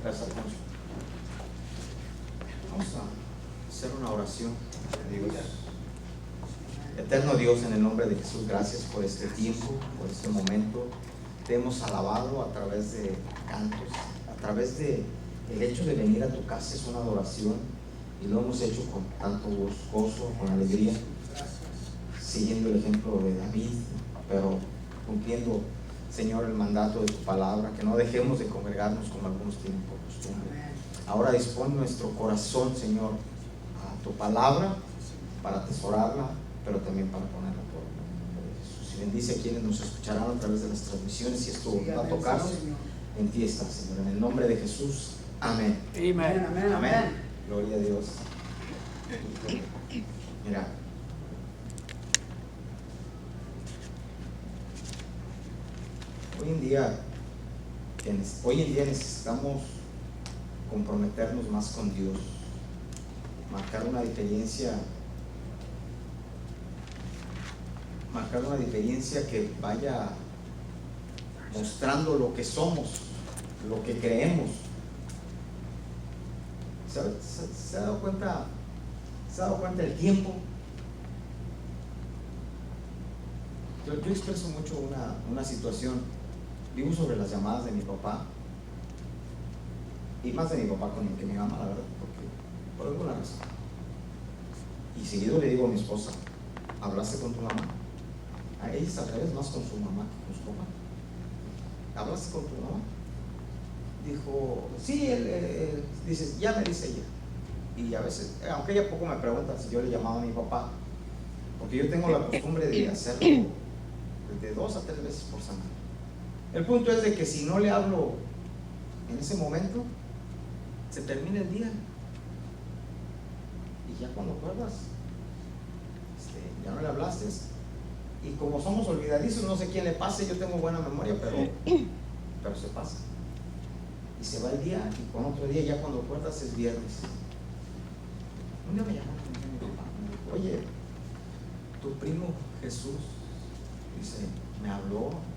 Gracias, Alfonso. Vamos a hacer una oración a Dios. Eterno Dios, en el nombre de Jesús, gracias por este tiempo, por este momento. Te hemos alabado a través de cantos, a través de el hecho de venir a tu casa es una adoración, y lo hemos hecho con tanto gozo, con alegría, siguiendo el ejemplo de David, pero cumpliendo, Señor, el mandato de tu palabra, que no dejemos de congregarnos como algunos tienen por costumbre. Ahora dispón nuestro corazón, Señor, a tu palabra, para atesorarla, pero también para ponerla por Jesús. Y bendice a quienes nos escucharán a través de las transmisiones, y esto va a tocarnos. En ti está, Señor, en el nombre de Jesús. Amén. Amén. Amén. Amén. Gloria a Dios. Mira, hoy en día necesitamos comprometernos más con Dios, marcar una diferencia que vaya mostrando lo que somos, lo que creemos. ¿Se ha dado cuenta? ¿Se ha dado cuenta del tiempo? Yo expreso mucho una situación. Vivo sobre las llamadas de mi papá, y más de mi papá con el que mi mamá, la verdad, porque por alguna razón. Y seguido le digo a mi esposa: ¿hablaste con tu mamá? A ella es al revés, más con su mamá que con su papá. ¿Hablaste con tu mamá? Dijo, sí, él dice, ya me dice ella. Y a veces, aunque ella poco me pregunta si yo le llamaba a mi papá, porque yo tengo la costumbre de hacerlo de 2 a 3 veces por semana. El punto es de que si no le hablo en ese momento, se termina el día, y ya cuando acuerdas, ya no le hablaste. Y como somos olvidadizos, no sé quién le pase, yo tengo buena memoria, pero se pasa. Y se va el día, y con otro día, ya cuando acuerdas, es viernes. Un día me llamó mi papá, me dijo, oye, tu primo Jesús, dice, me habló.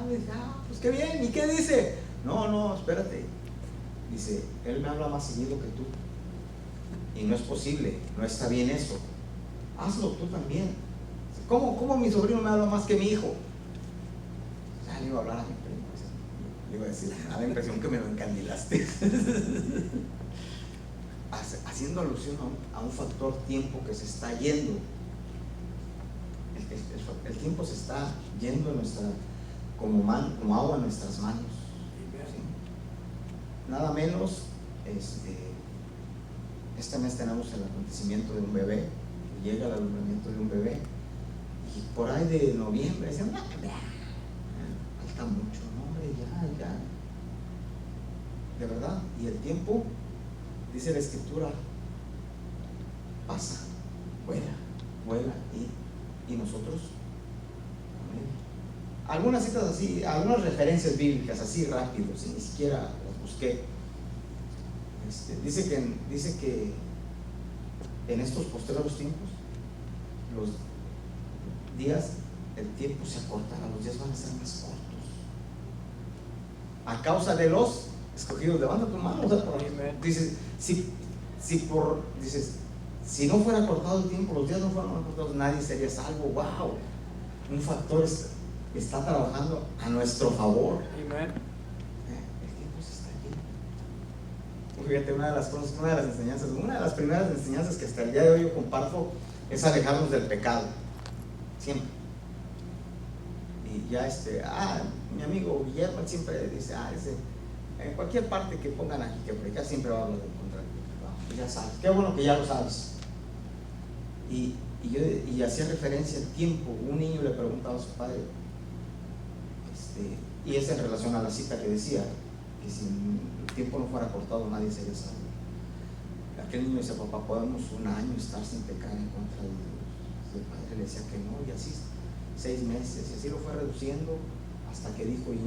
Le dije, pues qué bien, ¿y qué dice? No, espérate. Dice, él me habla más seguido que tú, y no es posible, no está bien eso. Hazlo tú también. ¿Cómo mi sobrino me habla más que mi hijo? Ya le iba a hablar a mi primo. Le iba a decir, me da la impresión que me lo encandilaste. Haciendo alusión a un factor tiempo que se está yendo. El tiempo se está yendo como agua en nuestras manos. ¿Sí? Nada menos, este mes tenemos el acontecimiento de un bebé, llega el alumbramiento de un bebé, y por ahí de noviembre decían, falta mucho, no hombre, ya, de verdad. Y el tiempo, dice la escritura, pasa, vuela, y nosotros con él. Algunas citas así, algunas referencias bíblicas así rápido, ni siquiera las busqué. Dice que en estos postreros tiempos los días, el tiempo se acortará, los días van a ser más cortos a causa de los escogidos. Levanta tu mano. Dices, si no fuera cortado el tiempo, los días no fueran cortados, nadie sería salvo. Wow, un factor está trabajando a nuestro favor. Amén. El tiempo se está yendo. Fíjate, una de las primeras enseñanzas que hasta el día de hoy yo comparto es alejarnos del pecado, siempre. Y ya mi amigo Guillermo siempre dice, en cualquier parte que pongan aquí que predicar siempre va a hablar del contrario. Ya sabes, qué bueno que ya lo sabes. Y hacía referencia al tiempo. Un niño le preguntaba a su padre, y es en relación a la cita que decía que si el tiempo no fuera cortado nadie sería salvo. Aquel niño decía, papá, ¿podemos un año estar sin pecar en contra de Dios? El padre le decía que no, y así 6 meses, y así lo fue reduciendo hasta que dijo, ¿y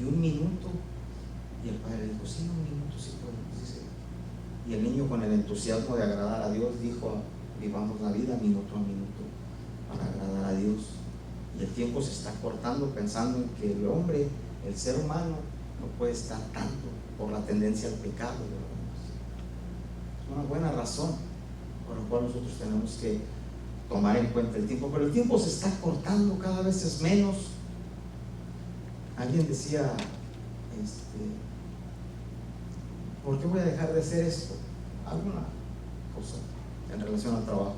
un minuto? Y el padre le dijo, sí, un minuto sí podemos, dice. Y el niño, con el entusiasmo de agradar a Dios, dijo, vivamos la vida minuto a minuto para agradar a Dios. Y el tiempo se está cortando pensando en que el hombre, el ser humano, no puede estar tanto por la tendencia al pecado. Es una buena razón por la cual nosotros tenemos que tomar en cuenta el tiempo, pero el tiempo se está cortando, cada vez es menos. Alguien decía, ¿por qué voy a dejar de hacer esto? Alguna cosa en relación al trabajo.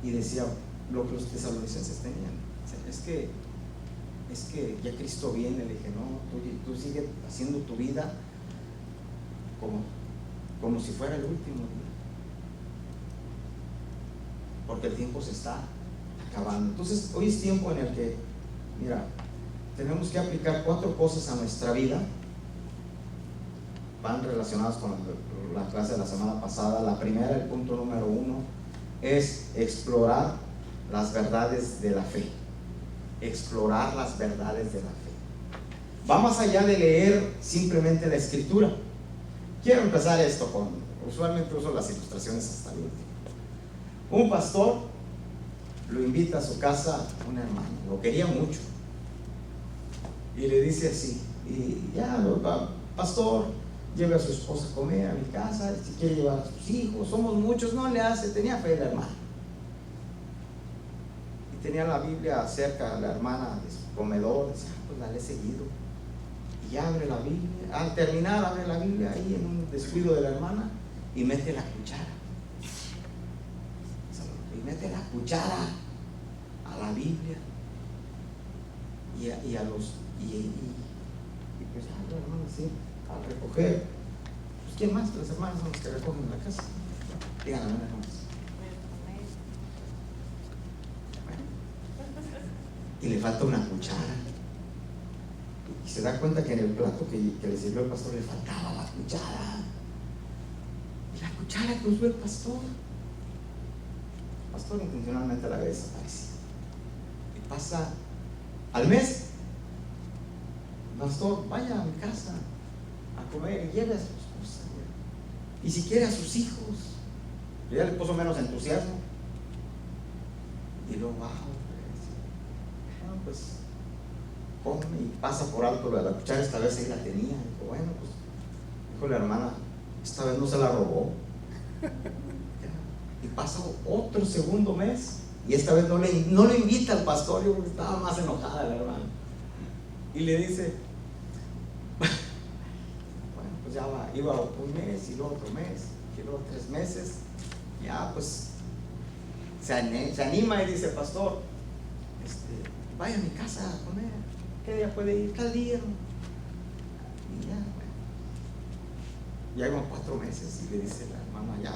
Y decía lo que los tesalonicenses tenían, es que ya Cristo viene. Le dije, no, tú sigues haciendo tu vida como si fuera el último día, porque el tiempo se está acabando. Entonces hoy es tiempo en el que, mira, tenemos que aplicar 4 cosas a nuestra vida. Van relacionadas con la clase de la semana pasada. La primera, el punto número 1, es explorar las verdades de la fe. Explorar las verdades de la fe. Va más allá de leer simplemente la escritura. Quiero empezar esto usualmente uso las ilustraciones hasta el último. Un pastor lo invita a su casa un hermano, lo quería mucho, y le dice así, y ya, pastor, lleve a su esposa a comer a mi casa, si quiere llevar a sus hijos, somos muchos. No le hace, tenía fe el hermano, y tenía la Biblia cerca de la hermana de su comedor. Decía, pues la he seguido, y abre la Biblia. Al terminar, abre la Biblia ahí en un descuido de la hermana y mete la cuchara, mete la cuchara a la Biblia y a los pues ya los hermanos, sí, al recoger, pues ¿quién más? Los hermanos son los que recogen en la casa. Digan amén, hermanos. Y le falta una cuchara, y se da cuenta que en el plato que le sirvió el pastor le faltaba la cuchara, y la cuchara que usó el pastor intencionalmente la había desaparecido. Y pasa al mes, pastor, vaya a mi casa a comer y lleve a su esposa, y si quiere a sus hijos. Y ya le puso menos entusiasmo, y luego pues come, y pasa por alto la cuchara. Esta vez ahí la tenía. Dijo, bueno, pues dijo la hermana, esta vez no se la robó. Y pasa otro segundo mes, y esta vez no le invita al pastor. Yo creo que estaba más enojada la hermana, y le dice, bueno, pues ya iba un mes, y luego otro mes, y luego 3 meses. Ya pues se anima y dice, pastor, vaya a mi casa a comer, ¿qué día puede ir? Tal día. Y ya, bueno, ya iban 4 meses, y le dice la hermana, ya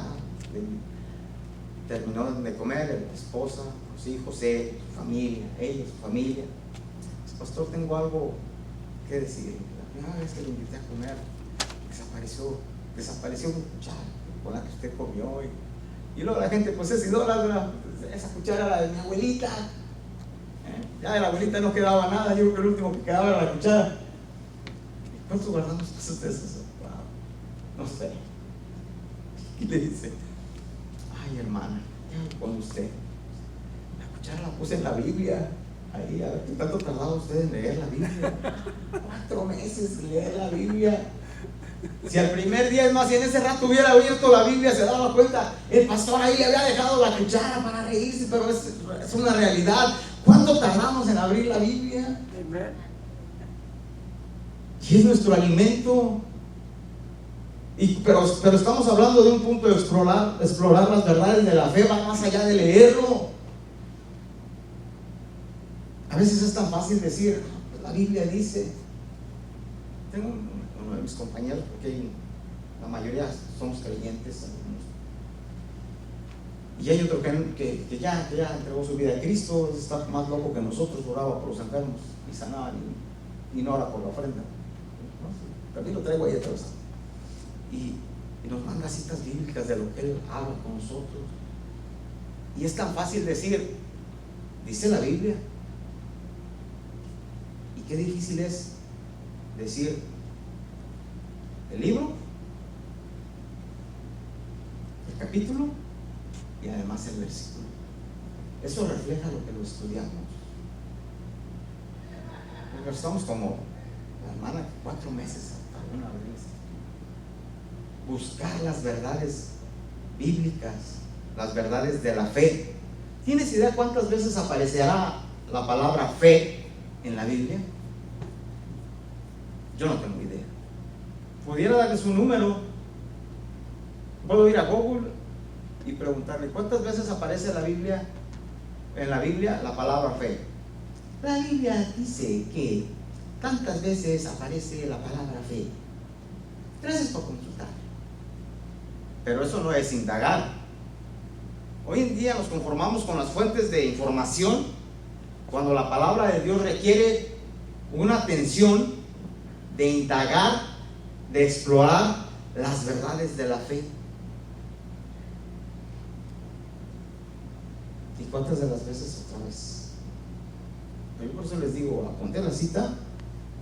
terminó de comer, la esposa, los hijos, su familia, ella, su familia. Dice, pastor, tengo algo que decir. La primera vez que lo invité a comer, desapareció mi cuchara con la que usted comió. Y luego la gente, pues es idólatra, esa cuchara era de mi abuelita. Ya de la abuelita no quedaba nada. Yo creo que el último que quedaba era la cuchara. ¿Cuántos guardamos cosas de esas? Wow. No sé. Y le dice, ay hermana, con usted, la cuchara la puse en la Biblia. Ahí, a ver, ¿qué tanto tardaba usted en leer la Biblia? 4 meses en leer la Biblia. Si al primer día, es más, si en ese rato hubiera abierto la Biblia, se daba cuenta, el pastor ahí le había dejado la cuchara para reírse, pero es una realidad. ¿Cuánto tardamos en abrir la Biblia? Y es nuestro alimento. Pero estamos hablando de un punto de explorar las verdades de la fe. Va más allá de leerlo. A veces es tan fácil decir, pues la Biblia dice. Tengo uno de mis compañeros, porque la mayoría somos creyentes, y hay otro que ya entregó su vida a Cristo, está más loco que nosotros, oraba por los enfermos y sanaba, y no ora por la ofrenda. ¿No? También lo traigo ahí atrás. Y nos manda citas bíblicas de lo que Él habla con nosotros. Y es tan fácil decir, dice la Biblia. Y qué difícil es decir el libro, el capítulo y además el versículo. Eso refleja lo que lo estudiamos. Porque estamos como 4 meses alguna vez. Buscar las verdades bíblicas, las verdades de la fe. ¿Tienes idea cuántas veces aparecerá la palabra fe en la Biblia? Yo no tengo idea. Pudiera darles un número. Puedo ir a Google y preguntarle cuántas veces aparece en la Biblia la palabra fe. La Biblia dice que tantas veces aparece la palabra fe. Gracias por consultar. Pero eso no es indagar. Hoy en día nos conformamos con las fuentes de información cuando la palabra de Dios requiere una atención de indagar, de explorar las verdades de la fe. ¿Y cuántas de las veces otra vez? Yo por eso les digo, apunten la cita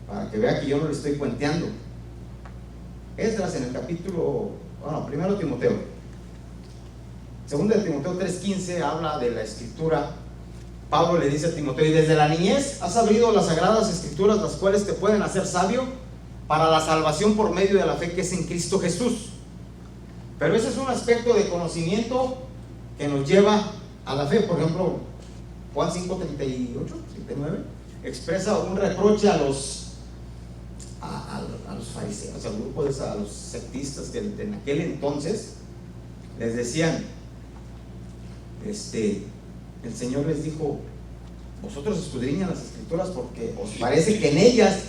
para que vea que yo no le estoy cuenteando. Esdras en el capítulo, primero Timoteo, segundo de Timoteo 3:15 habla de la escritura. Pablo le dice a Timoteo: y desde la niñez has sabido las sagradas escrituras, las cuales te pueden hacer sabio para la salvación por medio de la fe que es en Cristo Jesús. Pero ese es un aspecto de conocimiento que nos lleva a la fe. Por ejemplo, Juan 5:38, 39 expresa un reproche a los fariseos, al grupo a los sectistas que en aquel entonces les decían, el Señor les dijo: vosotros escudriñan las escrituras porque os parece que en ellas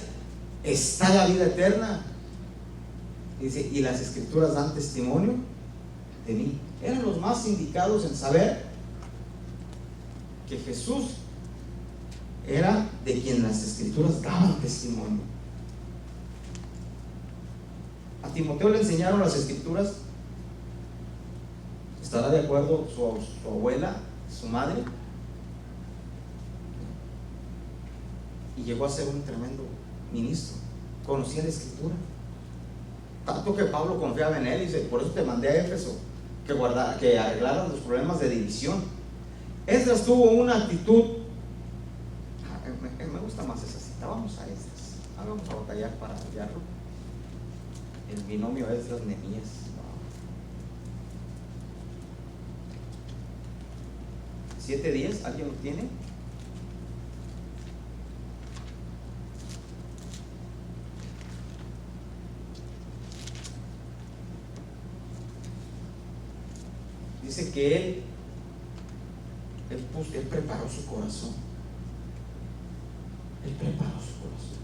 está la vida eterna. Dice: y las escrituras dan testimonio de mí. Eran los más indicados en saber que Jesús era de quien las escrituras daban testimonio. A Timoteo le enseñaron las escrituras. ¿Estará de acuerdo su abuela, su madre? Y llegó a ser un tremendo ministro. Conocía la escritura, tanto que Pablo confiaba en él y dice: por eso te mandé a Éfeso, que arreglaran los problemas de división. Esdras tuvo una actitud. Me gusta más esa cita. Vamos a Esdras. Vamos a batallar para hallarlo. El binomio Esdras-Nehemías. 7:10, ¿alguien lo tiene? Dice que él preparó su corazón. Él preparó su corazón.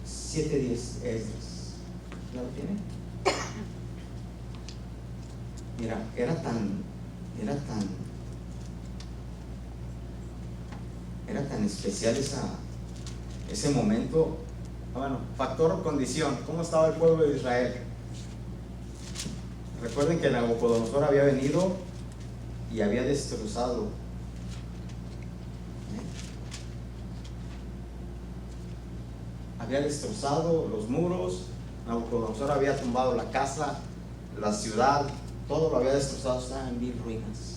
7:10, Esdras. ¿Ya lo tiene? Mira, era tan especial ese momento. Factor condición. ¿Cómo estaba el pueblo de Israel? Recuerden que Nabucodonosor había venido y había destrozado. Había destrozado los muros. Nabucodonosor había tumbado la casa, la ciudad, todo lo había destrozado, estaba en mil ruinas.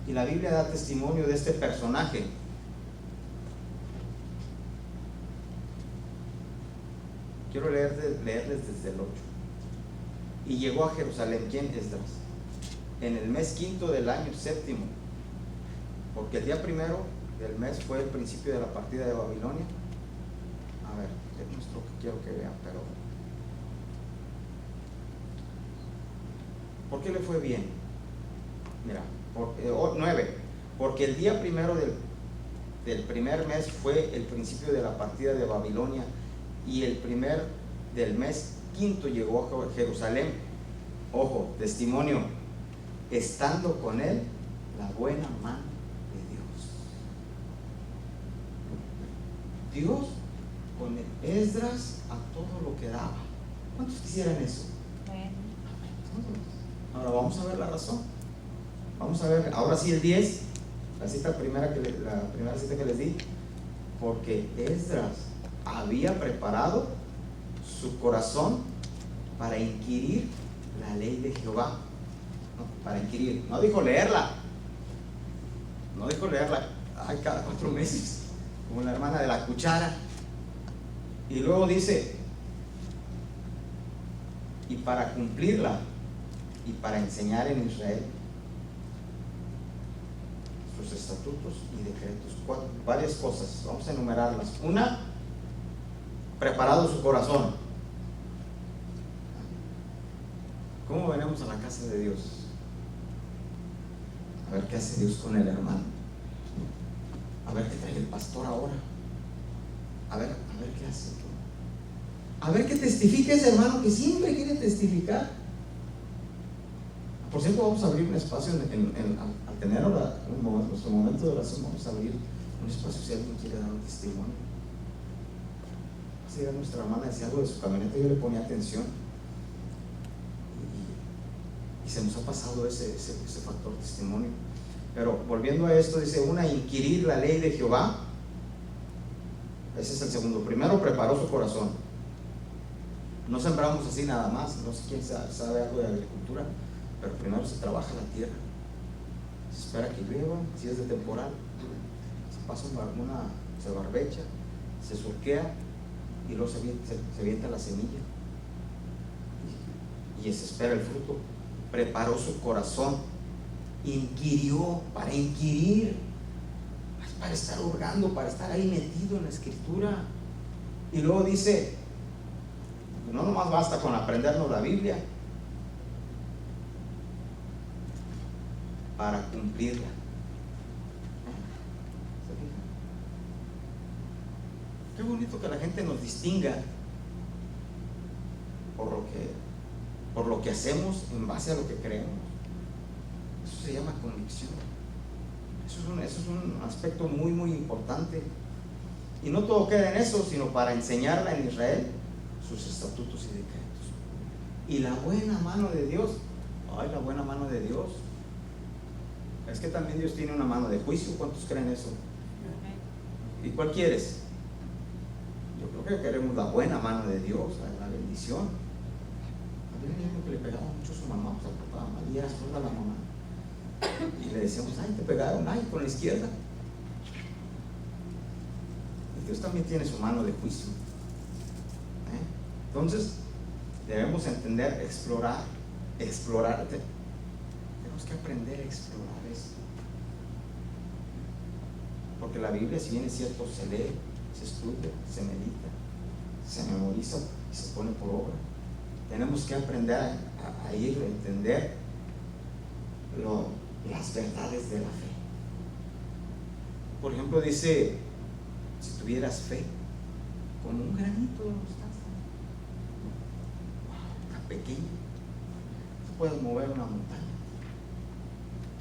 Y la Biblia da testimonio de este personaje. Quiero leerles desde el 8. Y llegó a Jerusalén, ¿quién? Esdras, en el mes quinto del año séptimo, porque el día primero del mes fue el principio de la partida de Babilonia. A ver, les muestro que quiero que vean, pero ¿por qué le fue bien? Mira, 9, porque el día primero del primer mes fue el principio de la partida de Babilonia, y el primer del mes quinto llegó a Jerusalén. Ojo, testimonio, estando con él la buena mano de Dios. Dios con Esdras a todo lo que daba. ¿Cuántos quisieran eso? Ahora vamos a ver la razón. Vamos a ver, ahora sí el 10, la primera cita que les di. Porque Esdras había preparado su corazón para inquirir la ley de Jehová. Para inquirir, no dijo leerla. Cada 4 meses, como la hermana de la cuchara. Y luego dice, y para cumplirla y para enseñar en Israel sus estatutos y decretos. Varias cosas, vamos a enumerarlas. Una, preparado su corazón. ¿Cómo venimos a la casa de Dios? A ver qué hace Dios con el hermano, a ver qué trae el pastor ahora, a ver qué hace, a ver qué testifica ese hermano que siempre quiere testificar. Por cierto, vamos a abrir un espacio al tener ahora nuestro momento de oración, vamos a abrir un espacio si alguien quiere dar un testimonio. Así era nuestra hermana, decía algo de su camioneta, yo le ponía atención y se nos ha pasado ese factor testimonio. Pero volviendo a esto, dice, una, inquirir la ley de Jehová. Ese es el segundo. Primero, preparó su corazón. No sembramos así nada más. No sé quién sabe algo de agricultura, pero primero se trabaja la tierra, se espera que llueva, si es de temporal, se pasa se barbecha, se surquea y luego se avienta la semilla y se espera el fruto. Preparó su corazón, inquirió, para inquirir, para estar hurgando, para estar ahí metido en la escritura. Y luego dice, no nomás basta con aprendernos la Biblia, para cumplirla. ¿Se fijan? Qué bonito que la gente nos distinga por lo que hacemos en base a lo que creemos. Eso se llama convicción. Eso es un aspecto muy, muy importante. Y no todo queda en eso, sino para enseñarla en Israel sus estatutos y decretos. Y la buena mano de Dios. Ay, la buena mano de Dios. Es que también Dios tiene una mano de juicio. ¿Cuántos creen eso? ¿Y cuál quieres? Yo creo que queremos la buena mano de Dios, la bendición. Había un niño que le pegaba mucho a su mamá, se portaba mal y era sorda la mamá. Y le decíamos, ay, te pegaron, ay, con la izquierda. Y Dios también tiene su mano de juicio. Entonces, debemos entender, explorar. Tenemos que aprender a explorar esto. Porque la Biblia, si bien es cierto, se lee, se estudia, se medita, se memoriza y se pone por obra. Tenemos que aprender a ir a entender las verdades de la fe. Por ejemplo, dice, si tuvieras fe como un granito de mostaza, tan pequeño, tú puedes mover una montaña.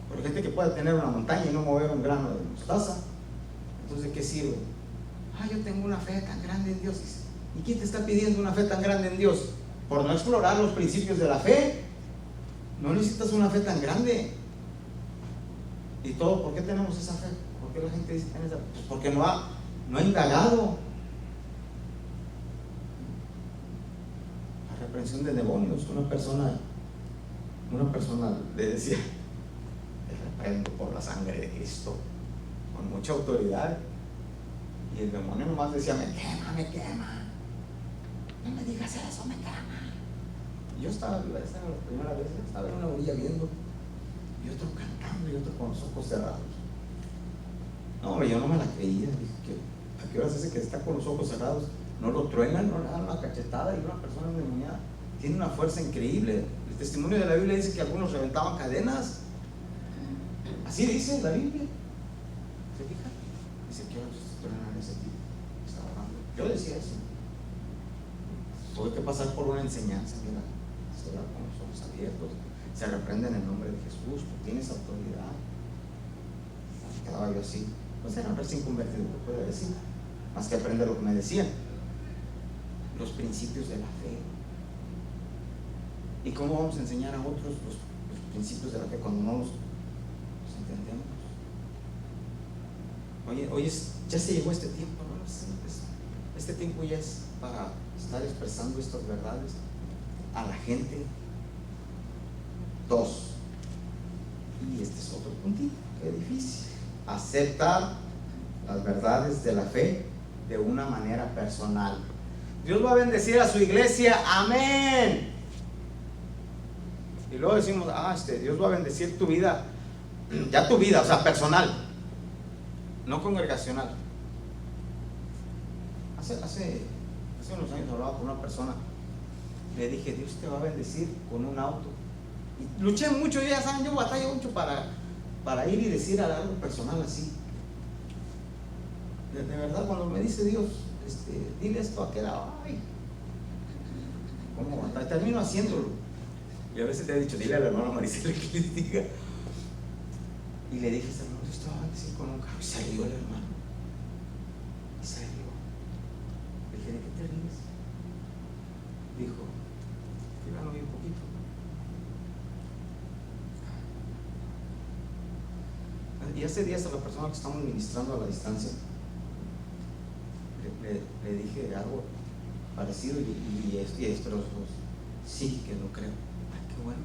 Pero hay gente que puede tener una montaña y no mover un grano de mostaza. Entonces, ¿de qué sirve? Yo tengo una fe tan grande en Dios. ¿Y quién te está pidiendo una fe tan grande en Dios? Por no explorar los principios de la fe. No necesitas una fe tan grande. ¿Y todo? ¿Por qué tenemos esa fe? ¿Por qué la gente dice que tiene esa fe? Pues porque no ha indagado. La reprensión de demonios. Una persona le decía, te reprendo por la sangre de Cristo, con mucha autoridad. Y el demonio nomás decía, me quema. No me digas eso, me quema. Y yo estaba, esa era la primera vez, estaba en una orilla viendo, y otro cantando, y otro con los ojos cerrados. No, hombre, yo no me la creía. Dije, ¿a qué horas ese que está con los ojos cerrados no lo truenan, no le dan una cachetada? Y una persona endemoniada tiene una fuerza increíble. El testimonio de la Biblia dice que algunos reventaban cadenas. Así dice la Biblia. ¿Se fijan? Dice que horas truenan ese tipo. Estaba hablando. Yo decía eso. Tuve que pasar por una enseñanza, mira, se da con los ojos abiertos, se reprende en el nombre de Jesús, tú tienes autoridad. Quedaba yo así, pues era un recién convertido, ¿qué puede decir? Más que aprender lo que me decían, los principios de la fe. ¿Y cómo vamos a enseñar a otros los principios de la fe cuando no los entendemos? Oye, ya se llegó este tiempo, ¿no? Este tiempo ya es para estar expresando estas verdades a la gente. 2, y este es otro puntito, qué difícil, aceptar las verdades de la fe de una manera personal. Dios va a bendecir a su iglesia, amén. Y luego decimos, Dios va a bendecir tu vida, ya tu vida, o sea, personal, no congregacional. Hace unos años hablaba con una persona, le dije, Dios te va a bendecir con un auto. Y luché mucho, ya saben, yo batallo mucho para ir y decir algo personal así. De verdad, cuando me dice Dios, dile esto a aquel, ay, ¿cómo batallo? Termino haciéndolo. Y a veces le he dicho, dile a la hermana Maricela que le diga. Y le dije, hermano, Dios te va a bendecir con un carro. Y se rió el hermano. Y se rió. Le dije, ¿de qué te ríes? Dijo, dígalo bien poquito. Y hace días a la persona que estamos ministrando a la distancia le dije algo parecido y esto los dos, sí que lo creo. Ay, qué bueno,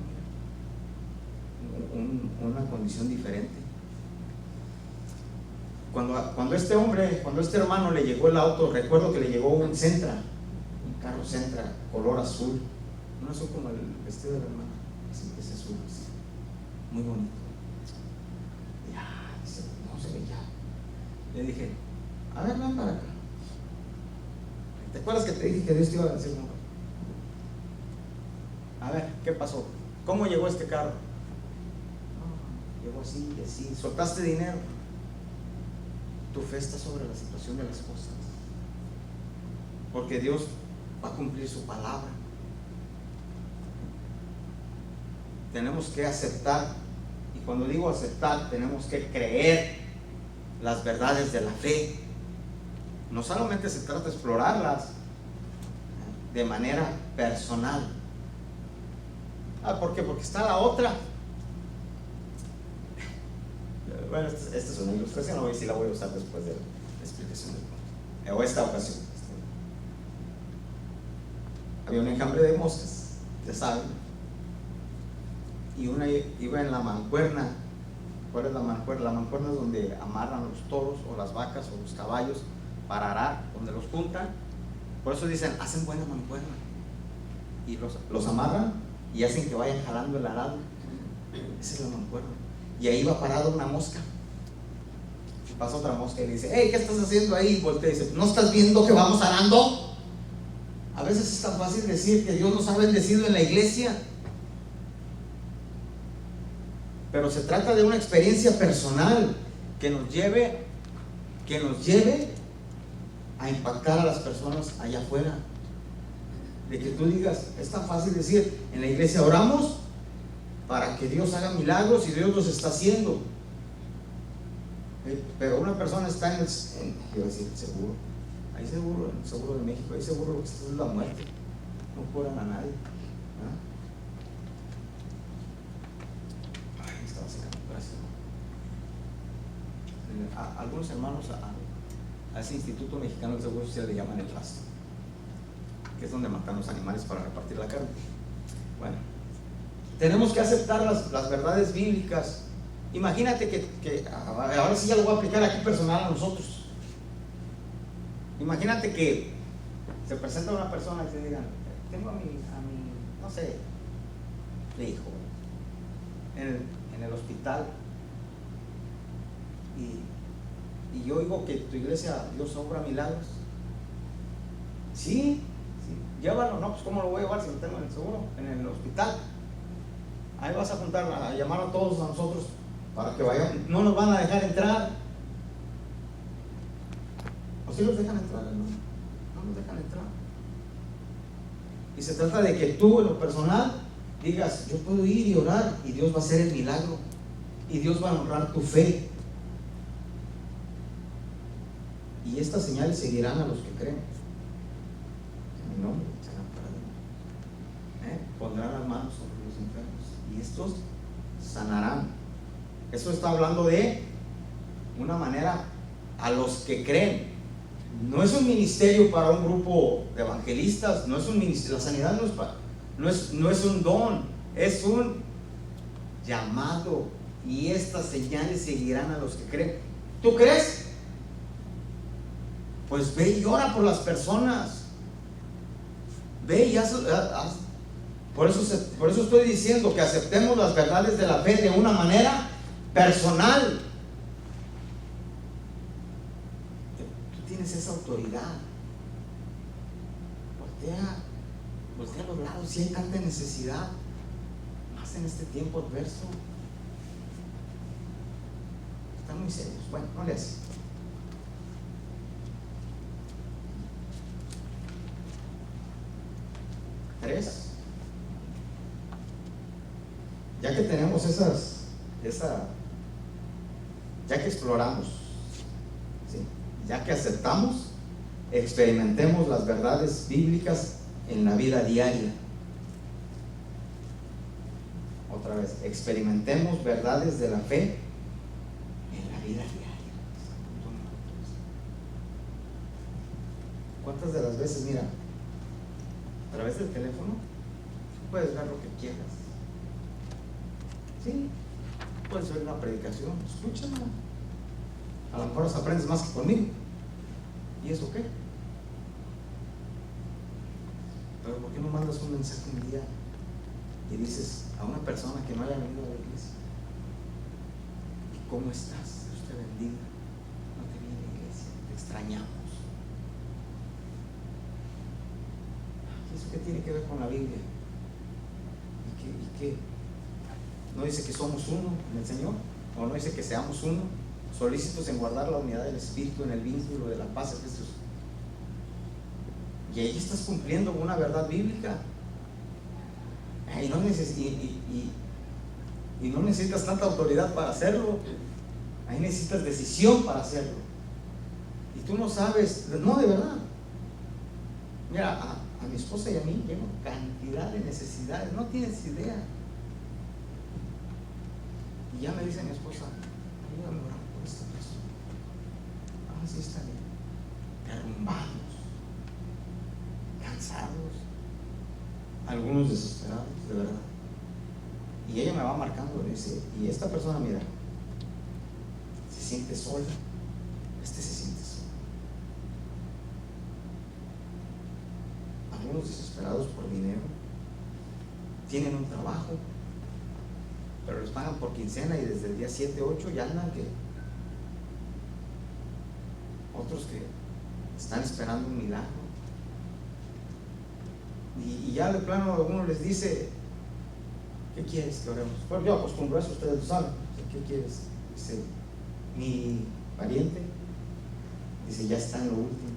mira, una condición diferente. Cuando este hermano le llegó el auto, recuerdo que le llegó un Sentra, un carro Sentra, color azul, un azul como el vestido de la hermana, ese azul, así, muy bonito. Dice, no se ve ya. Le dije, a ver, ven para acá. ¿Te acuerdas que te dije que Dios te iba a decir? A ver, ¿qué pasó? ¿Cómo llegó este carro? Llegó así y así. ¿Soltaste dinero? Tu fe está sobre la situación de las cosas, porque Dios va a cumplir su palabra. Tenemos que aceptar, y cuando digo aceptar, tenemos que creer las verdades de la fe. No solamente se trata de explorarlas de manera personal. ¿Por qué? Porque está la otra. Bueno, esta es una ilustración, no voy a decir, la voy a usar después de la explicación del punto. O esta ocasión. Había un enjambre de moscas, ya saben. Y una iba en la mancuerna. ¿Cuál es la mancuerna? La mancuerna es donde amarran los toros o las vacas o los caballos para arar, donde los juntan. Por eso dicen, hacen buena mancuerna. Y los amarran y hacen que vayan jalando el arado. Esa es la mancuerna. Y ahí va parada una mosca. Y pasa otra mosca y le dice, hey, ¿qué estás haciendo ahí? Y voltea y dice, ¿no estás viendo que vamos arando? A veces es tan fácil decir que Dios nos ha bendecido en la iglesia, pero se trata de una experiencia personal que nos lleve a impactar a las personas allá afuera. De que tú digas, es tan fácil decir, en la iglesia oramos para que Dios haga milagros y Dios los está haciendo. Pero una persona está en quiero decir, seguro. Hay seguro, en el seguro de México, hay seguro, lo que es la muerte. No curan a nadie. Estaba secando, gracias. Algunos hermanos a ese Instituto Mexicano del Seguro Social le llaman el pasto, que es donde matan los animales para repartir la carne. Bueno, tenemos que aceptar las verdades bíblicas. Imagínate que ahora sí ya lo voy a aplicar aquí personal a nosotros. Imagínate que se presenta una persona y te digan, tengo a mi no sé, hijo en el hospital y yo oigo que tu iglesia Dios obra milagros. Sí, llévalo. No, pues ¿cómo lo voy a llevar si lo tengo en el seguro, en el hospital? Ahí vas a llamar a todos a nosotros para que vayan. No nos van a dejar entrar. ¿O sí los dejan entrar, hermano? No nos dejan entrar. Y se trata de que tú en lo personal digas, yo puedo ir y orar y Dios va a hacer el milagro y Dios va a honrar tu fe. Y estas señales seguirán a los que creen. En mi nombre serán paradigmas. Pondrán las manos sobre los enfermos y estos sanarán. Eso está hablando de una manera a los que creen. No es un ministerio para un grupo de evangelistas, no es un ministerio. La sanidad no es un don, es un llamado. Y estas señales seguirán a los que creen. ¿Tú crees? Pues ve y ora por las personas. ve y haz. Por eso estoy diciendo que aceptemos las verdades de la fe de una manera personal. Tú tienes esa autoridad. Voltea a los lados. Si hay tanta necesidad, más en este tiempo adverso. Están muy serios. Bueno, no le hace. Tres. Ya que tenemos ya que exploramos, ¿sí? Ya que aceptamos, experimentemos las verdades bíblicas en la vida diaria. Otra vez, experimentemos verdades de la fe en la vida diaria. ¿Cuántas de las veces, mira, a través del teléfono puedes ver lo que quieras? Sí, puedes ver una predicación, escúchala. A lo mejor aprendes más que conmigo. ¿Y eso qué? Pero ¿por qué no mandas un mensaje un día y dices a una persona que no haya venido a la iglesia: ¿cómo estás? Dios te bendiga. No te vi en la iglesia, te extrañamos. ¿Y eso qué tiene que ver con la Biblia? ¿Y qué? ¿No dice que somos uno en el Señor? ¿O no dice que seamos uno? Solícitos en guardar la unidad del Espíritu en el vínculo de la paz de Jesús. Y ahí estás cumpliendo una verdad bíblica. Y no necesitas tanta autoridad para hacerlo. Ahí necesitas decisión para hacerlo. Y tú no sabes, no, de verdad. Mira, a mi esposa y a mí llegan cantidad de necesidades, no tienes idea. Y ya me dice mi esposa: ayúdame a orar por esta persona. Sí, está bien. Derrumbados, cansados, algunos desesperados, de verdad. Y ella me va marcando, dice: y esta persona, mira, se siente sola, se siente sola. Algunos desesperados por dinero, tienen un trabajo, pero les pagan por quincena y desde el día 7, 8 ya andan que. Otros que están esperando un milagro. Y ya de plano alguno les dice: ¿qué quieres que oremos? Bueno, yo acostumbro a eso, ustedes lo saben. ¿Qué quieres? Dice mi pariente, dice: ya está en lo último.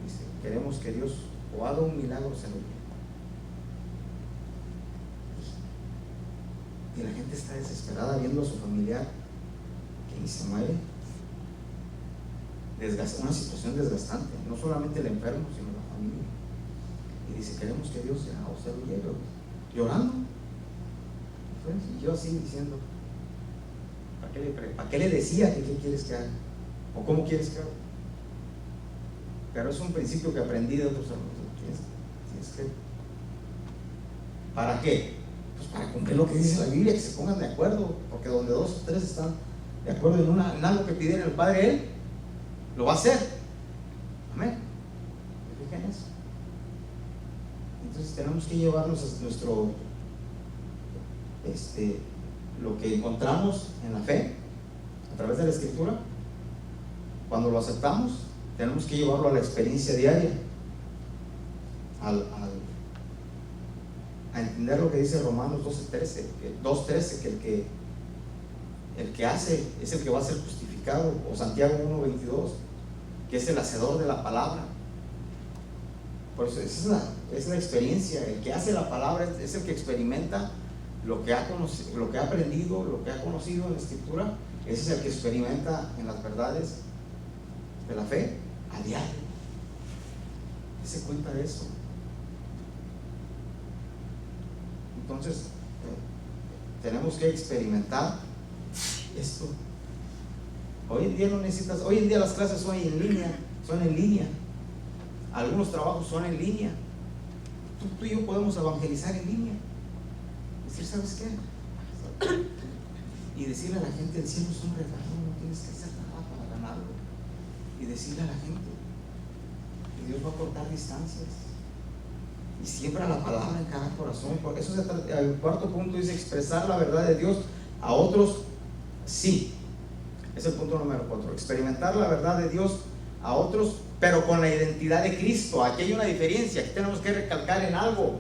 Dice: queremos que Dios o haga un milagro, se lo diga. Y la gente está desesperada viendo a su familiar que ni se muere. Una situación desgastante, no solamente el enfermo, sino la familia. Y dice: queremos que Dios ya, o sea, lo lleve, llorando. Y yo así diciendo: ¿para qué le decía que qué quieres que haga? ¿O cómo quieres que haga? Pero es un principio que aprendí de otros hermanos. Tienes que. ¿Para qué? Pues para cumplir lo que dice la Biblia, que se pongan de acuerdo, porque donde 2 o 3 están de acuerdo en algo que pidieron el Padre, Él lo va a hacer. Amén. Fíjense eso. Entonces tenemos que llevarnos a nuestro lo que encontramos en la fe a través de la Escritura. Cuando lo aceptamos, tenemos que llevarlo a la experiencia diaria, a entender lo que dice Romanos 2:13, que el que hace es el que va a ser justificado, o Santiago 1:22, que es el hacedor de la palabra. Por eso esa es la experiencia. El que hace la palabra es el que experimenta lo que ha conocido, lo que ha aprendido, lo que ha conocido en la Escritura. Ese es el que experimenta en las verdades de la fe a diario. Se cuenta de eso. Entonces tenemos que experimentar esto. Hoy en día las clases son en línea. Algunos trabajos son en línea. Tú y yo podemos evangelizar en línea. Decir: ¿sabes qué? Y decirle a la gente: el cielo es un regalo, no tienes que hacer nada para ganarlo. Y decirle a la gente que Dios va a cortar distancias. y siembra la palabra en cada corazón. Por eso el cuarto punto dice expresar la verdad de Dios a otros. Sí, es el punto número 4. Experimentar la verdad de Dios a otros, pero con la identidad de Cristo. Aquí hay una diferencia, aquí tenemos que recalcar en algo.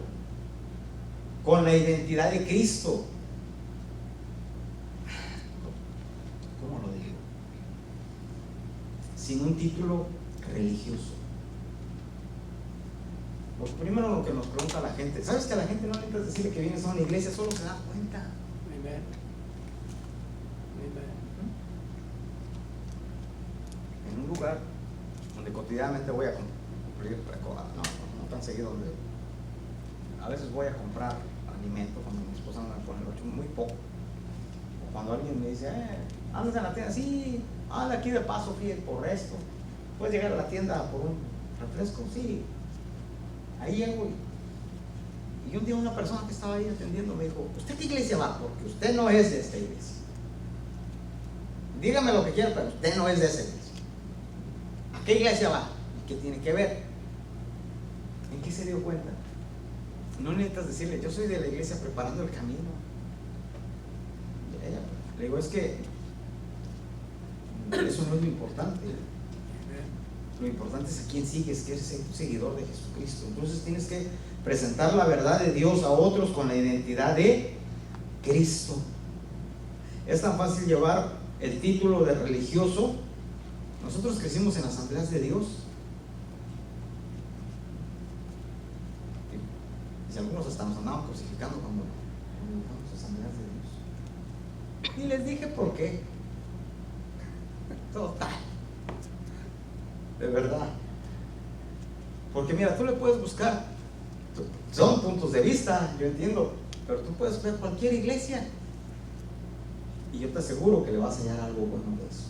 Con la identidad de Cristo. ¿Cómo lo digo? Sin un título religioso. Lo primero lo que nos pregunta la gente, ¿sabes que a la gente no necesitas decirle que vienes a una iglesia? Solo se da cuenta. Amen. Amen. En un lugar donde cotidianamente voy a cumplir, no tan seguido, donde a veces voy a comprar alimento cuando mi esposa no me pone el 8, muy poco. O cuando alguien me dice, ¿andas en la tienda? Sí, anda aquí de paso, fíjate, por esto. ¿Puedes llegar a la tienda por un refresco? Sí. Ahí llego y un día una persona que estaba ahí atendiendo me dijo, ¿usted qué iglesia va? Porque usted no es de esta iglesia. Dígame lo que quiera, pero usted no es de esa iglesia. ¿A qué iglesia va? ¿Qué tiene que ver? ¿En qué se dio cuenta? No necesitas decirle, yo soy de la iglesia preparando el camino. Le digo, es que eso no es lo importante. Lo importante es a quién sigues, que eres un seguidor de Jesucristo. Entonces tienes que presentar la verdad de Dios a otros con la identidad de Cristo. Es tan fácil llevar el título de religioso. Nosotros crecimos en asambleas de Dios. Y algunos hasta nos andaban crucificando cuando íbamos a asambleas de Dios. Y les dije por qué. Total. De verdad. Porque mira, tú le puedes buscar, son puntos de vista, yo entiendo, pero tú puedes ver cualquier iglesia y yo te aseguro que le vas a hallar algo bueno de eso.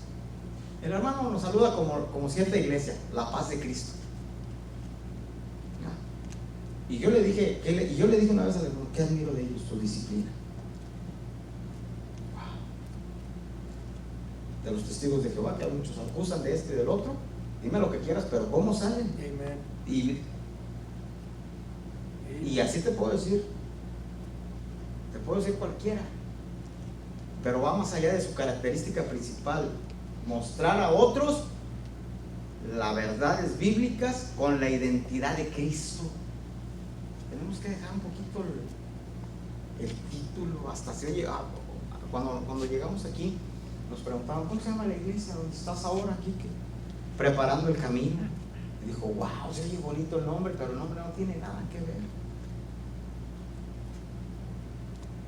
El hermano nos saluda como cierta iglesia, la paz de Cristo. Y yo le dije una vez al hermano, ¿qué admiro de ellos? Su disciplina. De los testigos de Jehová, que a muchos acusan de este y del otro, dime lo que quieras, pero ¿cómo salen? Amen. Y así te puedo decir cualquiera, pero va más allá de su característica principal, mostrar a otros las verdades bíblicas con la identidad de Cristo. Tenemos que dejar un poquito el título. Hasta se oye, cuando llegamos aquí nos preguntaban, ¿cómo se llama la iglesia donde estás ahora aquí? Preparando el camino. Y dijo, wow, se oye bonito el nombre, pero el nombre no tiene nada que ver.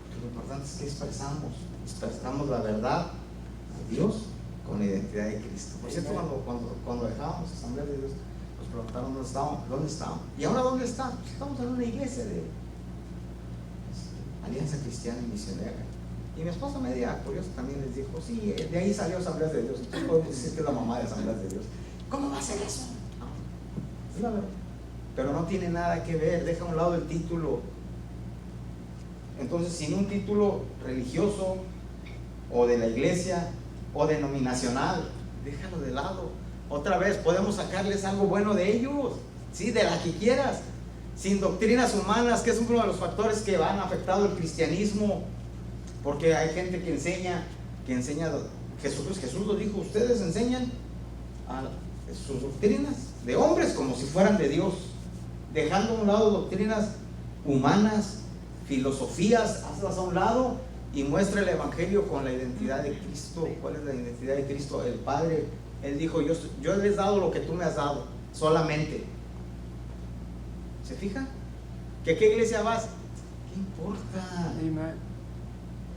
Porque lo importante es que expresamos la verdad a Dios con la identidad de Cristo. Por cierto, cuando dejábamos Asamblea de Dios, nos preguntaron dónde estábamos. ¿Y ahora dónde están? Pues estamos en una iglesia de Alianza Cristiana y Misionera. Y mi esposa, media curiosa, también les dijo, sí, de ahí salió Asambleas de Dios. Entonces podemos decir que es la mamá de Asambleas de Dios. ¿Cómo va a ser eso? No, es la verdad. Pero no tiene nada que ver, deja a un lado el título. Entonces, sin un título religioso o de la iglesia o denominacional, déjalo de lado. Otra vez, podemos sacarles algo bueno de ellos, sí, de la que quieras, sin doctrinas humanas, que es uno de los factores que han afectado el cristianismo, porque hay gente que enseña Jesús lo dijo, ustedes enseñan sus doctrinas de hombres como si fueran de Dios, dejando a un lado doctrinas humanas, filosofías, hazlas a un lado y muestra el evangelio con la identidad de Cristo. ¿Cuál es la identidad de Cristo? El Padre, Él dijo, yo les he dado lo que tú me has dado, solamente. ¿Se fija? ¿Que qué iglesia vas? ¿Qué importa? Amen.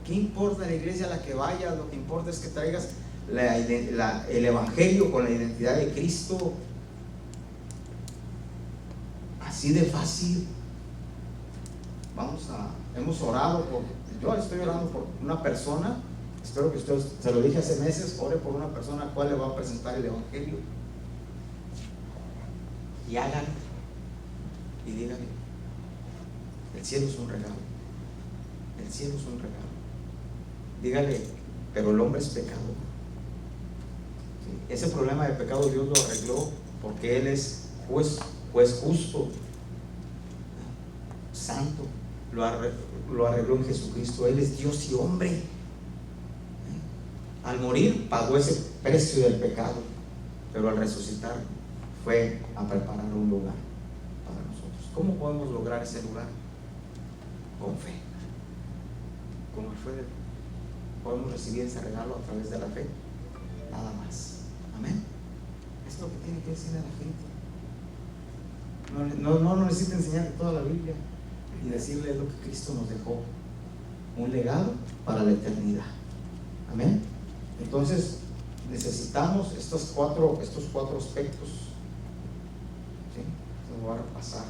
¿Qué importa la iglesia a la que vayas? Lo que importa es que traigas el evangelio con la identidad de Cristo. Así de fácil. Hemos orado yo estoy orando por una persona, espero que usted, se lo dije hace meses, ore por una persona a la cual le va a presentar el evangelio. Y hágalo. Y dígale, el cielo es un regalo. El cielo es un regalo. Dígale, pero el hombre es pecador. ¿Sí? Ese problema de pecado Dios lo arregló porque Él es juez justo. santo, lo arregló en Jesucristo. Él es Dios y hombre. Al morir pagó ese precio del pecado, pero al resucitar fue a preparar un lugar para nosotros. ¿Cómo podemos lograr ese lugar? Con fe. Como fue, podemos recibir ese regalo a través de la fe, nada más. Amén. Es lo que tiene que decir a la gente. No necesita enseñar toda la Biblia y decirle lo que Cristo nos dejó, un legado para la eternidad. Amén. Entonces necesitamos estos cuatro aspectos. ¿Sí? Entonces voy a repasar.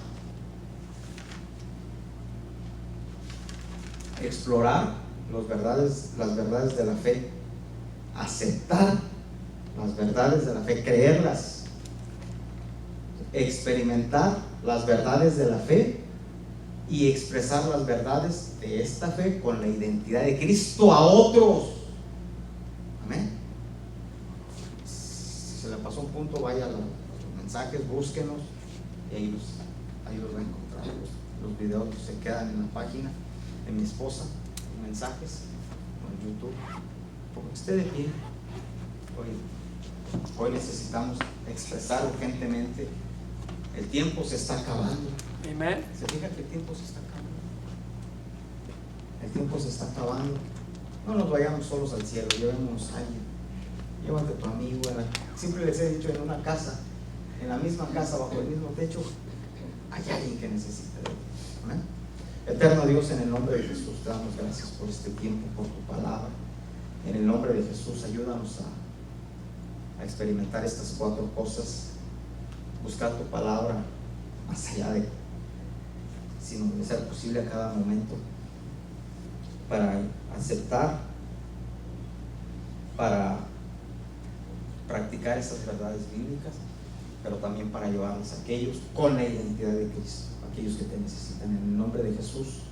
Explorar las verdades de la fe, aceptar las verdades de la fe, creerlas, experimentar las verdades de la fe y expresar las verdades de esta fe con la identidad de Cristo a otros. Amén. Si se le pasó un punto, vaya a los mensajes, búsquenos y ahí los va a encontrar. Los videos se quedan en la página de mi esposa, los mensajes o en YouTube. Porque esté de pie. Hoy necesitamos expresar urgentemente. El tiempo se está acabando. Amén. ¿Se fija que el tiempo se está acabando? El tiempo se está acabando. No nos vayamos solos al cielo, llevémonos a alguien. Llévate a tu amigo. Siempre les he dicho, en una casa, en la misma casa, bajo el mismo techo, hay alguien que necesita de Dios. Amén. Eterno Dios, en el nombre de Jesús, te damos gracias por este tiempo, por tu palabra. En el nombre de Jesús, ayúdanos a experimentar estas cuatro cosas. Buscar tu palabra más allá de, sino de ser posible a cada momento, para aceptar, para practicar esas verdades bíblicas, pero también para llevarlos a aquellos con la identidad de Cristo, aquellos que te necesitan. En el nombre de Jesús.